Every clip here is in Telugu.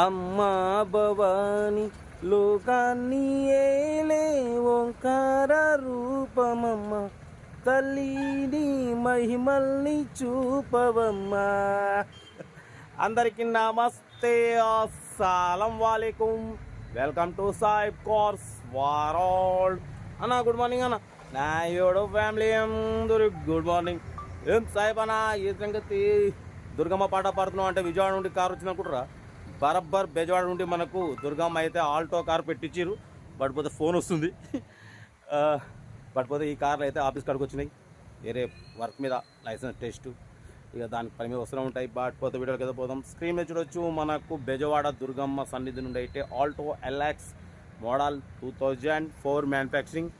అమ్మా భవాని లోకాన్ని ఏలే ఓంకార రూపమమ్మ తల్లిని మహిమల్ని చూపవమ్మా. అందరికీ నమస్తే, అస్సలం వాలేకుం. Welcome to Saib cars world. అన్న గుడ్ మార్నింగ్ అన్న. నా యోడో ఫ్యామిలీ అందరూ గుడ్ మార్నింగ్. ఏం సాయిబ్ అన్న ఈ సంగతి? దుర్గమ్మ పాట పాడుతున్నాం అంటే విజయవాడ నుండి కారు వచ్చింది అనుకుంటారా? బరబ్బర్ బెజవాడ నుండి మనకు దుర్గమ్మ అయితే ఆల్టో కార్ పెట్టించారు. బట్ పోతే ఫోన్ వస్తుంది. బట్ పోతే ఈ కార్లు అయితే ఆఫీస్ కాడికి వచ్చినాయి, వేరే వర్క్ మీద లైసెన్స్ టెస్ట్, ఇక దానికి పని మీద వస్తూనే ఉంటాయి. బట్ పోతే వీడియోకి అయితే పోదాం. స్క్రీన్ మీద చూడొచ్చు, మనకు బెజవాడ దుర్గమ్మ సన్నిధి నుండి అయితే Alto LX model 2004 manufacturing,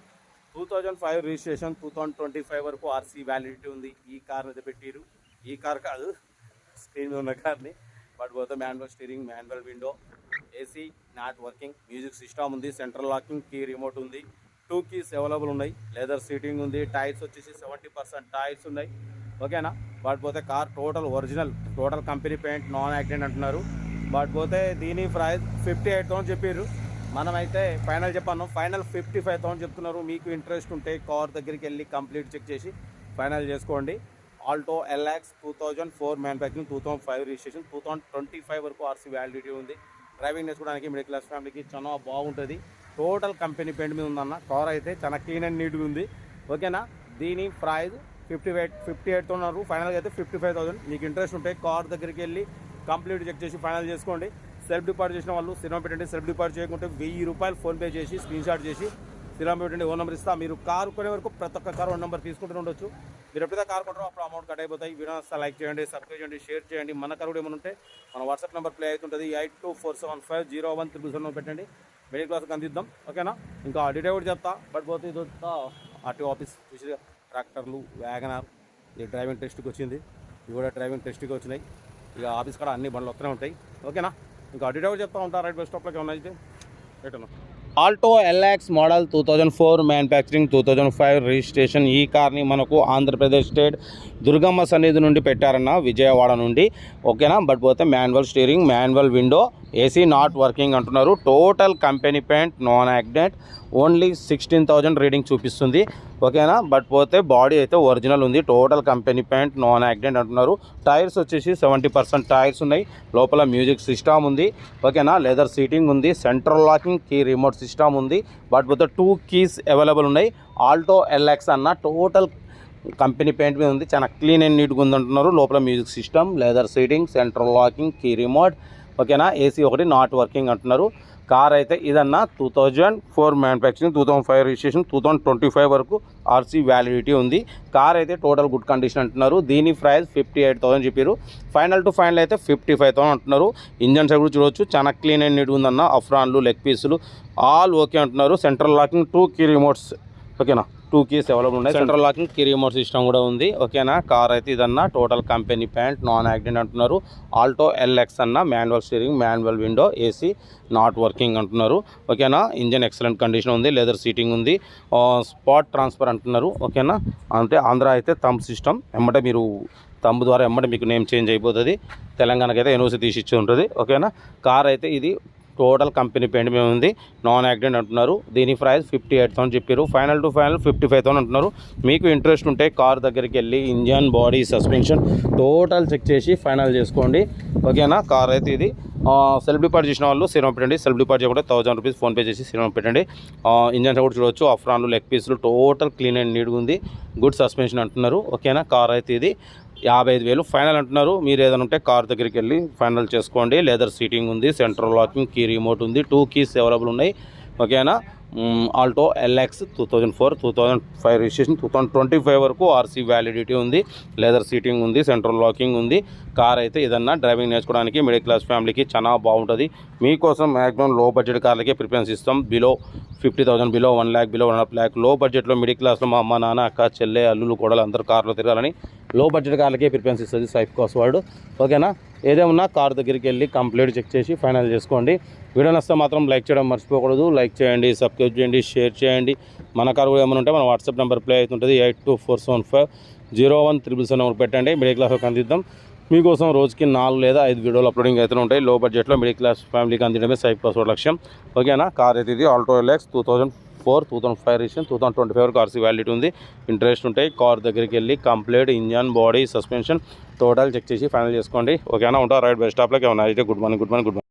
2005 registration, 2025 వరకు ఆర్సీ వ్యాలిడిటీ ఉంది. ఈ కార్ని అయితే పెట్టారు. ఈ కార్ కాదు, స్క్రీన్ మీద ఉన్న కార్ని. బట్ పోతే manual steering, manual window, AC not working, music system ఉంది, సెంట్రల్ లాకింగ్, కీ రిమోట్ ఉంది, 2 కీస్ అవైలబుల్ ఉన్నాయి, లెదర్ సీటింగ్ ఉంది, టైర్స్ వచ్చేసి 70% టైర్స్ ఉన్నాయి. ఓకేనా? బట్ పోతే car total original, total company paint, non accident అంటున్నారు. బట్ పోతే దీని ప్రైస్ 58,000 చెప్పారు. మనమైతే ఫైనల్ చెప్పాను, ఫైనల్ 55,000 చెప్తున్నారు. మీకు ఇంట్రెస్ట్ ఉంటే కార్ దగ్గరికి వెళ్ళి కంప్లీట్ చెక్ చేసి ఫైనల్ చేసుకోండి. ఆల్టో ఎల్ఎక్స్ 2004 మ్యానుఫ్యాక్చరింగ్, 2005 రిజిస్ట్రేషన్, 2025 వరకు ఆర్సీ వ్యాలిడిటీ ఉంది. డ్రైవింగ్ నేర్చుకోవడానికి మిడిల్ క్లాస్ ఫ్యామిలీకి చాలా బాగుంటుంది. టోటల్ కంపెనీ పెయింట్ మీద ఉందన్న. కార్ అయితే చాలా క్లీన్ అండ్ నీట్గా ఉంది. ఓకేనా? దీని ప్రైస్ 58,000. ఫైనల్గా అయితే 55,000. మీకు ఇంట్రెస్ట్ ఉంటే కార్ దగ్గరికి వెళ్ళి కంప్లీట్ చెక్ చేసి ఫైనల్ చేసుకోండి. సెల్ఫ్ డిపాజిట్ చేసిన వాళ్ళు సినిమా పెట్టండి. సెల్ఫ్ డిపాజిట్ చేయకుంటే 1000 రూపాయలు ఫోన్పే చేసి స్క్రీన్ షాట్ చేసి సినిమా పెట్టండి. ఓన్ నెంబర్ ఇస్తా. మీరు కారు కొనే వరకు ప్రతి ఒక్క కారు ఓన్ నెంబర్ తీసుకుంటూ ఉండొచ్చు. మీరు ఎప్పుడైతే కార్ కొంటారో అప్పుడు అమౌంట్ కట్ అయిపోతాయి. వీడియో వస్తే లైక్ చేయండి, సబ్స్క్రైబ్ చేయండి, షేర్ చేయండి. మన కారు కూడా ఏమైనా ఉంటే మన వాట్సాప్ నెంబర్ ప్లే అవుతుంటుంది. 8247501377 పెట్టండి. మిడిల్ క్లాస్కి అందిద్దాం. ఓకేనా? ఇంకా డీటెయిల్ కూడా చెప్తా. బట్ పోతే ఇది ఆర్టీఓ ఆఫీస్ చూసి ట్రాక్టర్లు, వ్యాగనార్, ఇది డ్రైవింగ్ టెస్ట్కి వచ్చింది. ఇవి కూడా డ్రైవింగ్ టెస్ట్కి వచ్చినాయి. ఇక ఆఫీస్ కూడా అన్ని బండ్లు వస్తూనే ఉంటాయి. ఓకేనా? ఇంకా డీటెయిల్ కూడా చెప్తా ఉంటా. రైట్ బస్ స్టాప్లోకి ఏమన్నా అయితే right. Alto LX model 2004 manufacturing, 2005 registration. ఈ కార్ని మనకు ఆంధ్రప్రదేశ్ స్టేట్ దుర్గమ్మ సన్నిధి నుండి పెట్టారన్న, విజయవాడ నుండి. ఓకేనా? బట్ పోతే manual steering, manual window, AC not working అంటున్నారు. Total company paint, non accident, only 16,000 reading చూపిస్తుంది. ఓకేనా? బట్ పోతే బాడీ అయితే ఒరిజినల్ ఉంది. Total company paint, non accident అంటున్నారు. టైర్స్ వచ్చేసి 70% టైర్స్ ఉన్నాయి. లోపల మ్యూజిక్ సిస్టమ్ ఉంది. ఓకేనా? లెదర్ సీటింగ్ ఉంది, central locking, key remote system ఉంది. బట్ పోతే 2 కీస్ అవైలబుల్ ఉన్నాయి. ఆల్టో ఎల్ఎక్స్ అన్న టోటల్ కంపెనీ పెయింట్ మీద ఉంది. చాలా క్లీన్ అండ్ నీట్గా ఉంది అంటున్నారు. లోపల music system, leather seating, central locking, key remote. ఓకేనా? ఏసీ ఒకటి నాట్ వర్కింగ్ అంటున్నారు. కార్ అయితే ఇదన్నా 2004 మ్యానుఫ్యాక్చరింగ్, 2005 రిజిస్ట్రేషన్, 2025 వరకు ఆర్సీ వ్యాలిడిటీ ఉంది. కార్ అయితే టోటల్ గుడ్ కండిషన్ అంటున్నారు. దీని ప్రైస్ 58,000 చెప్పారు. ఫైనల్ టు ఫైనల్ అయితే 55,000 అంటున్నారు. ఇంజన్ సైడ్ కూడా చూడవచ్చు, చాలా క్లీన్ అండ్ నీట్ ఉందన్న. అఫ్రాన్లు, లెగ్ పీసులు ఆల్ ఓకే అంటున్నారు. Central locking, 2 key remotes. ఓకేనా? 2 కీస్ అవైలబుల్ ఉన్నాయి. Central locking, key remote system కూడా ఉంది. ఓకేనా? కార్ అయితే ఇదన్నా total company paint, non accident అంటున్నారు. ఆల్టో ఎల్ఎక్స్ అన్న manual steering, manual window, AC not working అంటున్నారు. ఓకేనా? ఇంజన్ ఎక్సలెంట్ కండిషన్ ఉంది. లెదర్ సీటింగ్ ఉంది. స్పాట్ ట్రాన్స్ఫర్ అంటున్నారు. ఓకేనా? అంటే ఆంధ్ర అయితే థంబ్ సిస్టమ్, ఎమ్మటే మీరు థంబ్ ద్వారా ఎమ్మటే మీకు నేమ్ చేంజ్ అయిపోతుంది. తెలంగాణకి అయితే ఎన్ఓసి తీసి ఇచ్చి ఉంటుంది. ఓకేనా? కార్ అయితే ఇది టోటల్ కంపెనీ పెయింట్ మీద ఉంది. నాన్ యాక్సిడెంట్ అంటున్నారు. దీని ప్రైస్ 58,000 చెప్పారు. ఫైనల్ టు ఫైనల్ 55,000 అంటున్నారు. మీకు ఇంట్రెస్ట్ ఉంటే కార్ దగ్గరికి వెళ్ళి engine, body, suspension total check చేసి ఫైనల్ చేసుకోండి. ఓకేనా? కార్ అయితే ఇది సెల్ఫ్ డిపాజిట్ చేసిన వాళ్ళు సినిమా పెట్టండి. సెల్ఫ్ డిపాజిట్ చేయకుండా 1000 రూపీస్ ఫోన్పే చేసి సినిమా పెట్టండి. ఇంజన్ కూడా చూడవచ్చు, అఫ్రాన్లు, లెగ్ పీసులు టోటల్ క్లీన్ అండ్ నీట్గా ఉంది. గుడ్ సస్పెన్షన్ అంటున్నారు. ఓకేనా? కార్ అయితే ఇది 55,000 ఫైనల్ అంటున్నారు. మీరు ఏదైనా ఉంటే కార్ దగ్గరికి వెళ్ళి ఫైనల్ చేసుకోండి. లెదర్ సీటింగ్ ఉంది, సెంట్రల్ లాకింగ్, కీ రిమోట్ ఉంది, 2 కీస్ అవైలబుల్ ఉన్నాయి. ఓకేనా? ఆల్టో ఎల్ఎక్స్ 2004, 2005 రిజిస్ట్రేషన్, 2025 వరకు ఆర్సీ వ్యాలిడిటీ ఉంది. లెదర్ సీటింగ్ ఉంది, సెంట్రల్ లాకింగ్ ఉంది. కార్ అయితే ఏదన్నా డ్రైవింగ్ నేర్చుకోవడానికి మిడిల్ క్లాస్ ఫ్యామిలీకి చాలా బాగుంటుంది. మీకోసం మ్యాక్సిమం లో బడ్జెట్ కార్లకే ప్రిఫరెన్స్ ఇస్తాం. Below 50,000, below 1 lakh, below 1.5 lakh లో బడ్జెట్లో మిడిల్ క్లాస్లో మా అమ్మ, నాన్న, అక్క, చెల్లె, అల్లులు, కోడలు అందరూ కార్లో తిరగాలని లో బడ్జెట్ కార్లకే ప్రిఫరెన్స్ ఇస్తుంది సాయిబ్ కోర్స్ వరల్డ్. ఓకేనా? ఏదేమన్నా కార్ దగ్గరికి వెళ్ళి కంప్లీట్ చెక్ చేసి ఫైనల్ చేసుకోండి. వీడియో నచ్చితే మాత్రం లైక్ చేయడం మర్చిపోకూడదు. లైక్ చేయండి, సబ్స్క్రైబ్ చేయండి, షేర్ చేయండి. మన కారు కూడా ఏమైనా ఉంటే మన వాట్సాప్ నెంబర్ ప్లే అవుతుంటుంది. 8247501377 నెంబర్ పెట్టండి. మిడిల్ క్లాస్లోకి అందిద్దాం. మీకోసం రోజుకి 4 లేదా 5 వీడియోలు అప్లోడింగ్ అయితే ఉంటాయి. లో బడ్జెట్లో మిడిల్ క్లాస్ ఫ్యామిలీకి అందించడమే సైప్ ప్లస్ లక్ష్యం. ఓకేనా. కార్ అయితే ఇది ఆల్టో ఎల్ఎక్స్ 2005 రిజిస్ట్రేషన్, 2025 వరకు ఆర్సీ వ్యాలిడిటీ ఉంది. ఇంట్రెస్ట్ ఉంటాయి. కార్ దగ్గరికి వెళ్ళి complete engine, body, suspension total check చేసి ఫైనల్ చేసుకోండి. ఓకేనా. ఉంటా రైట్ బై స్టాప్లోకి ఏమన్నా అయితే గుడ్ మార్నింగ్.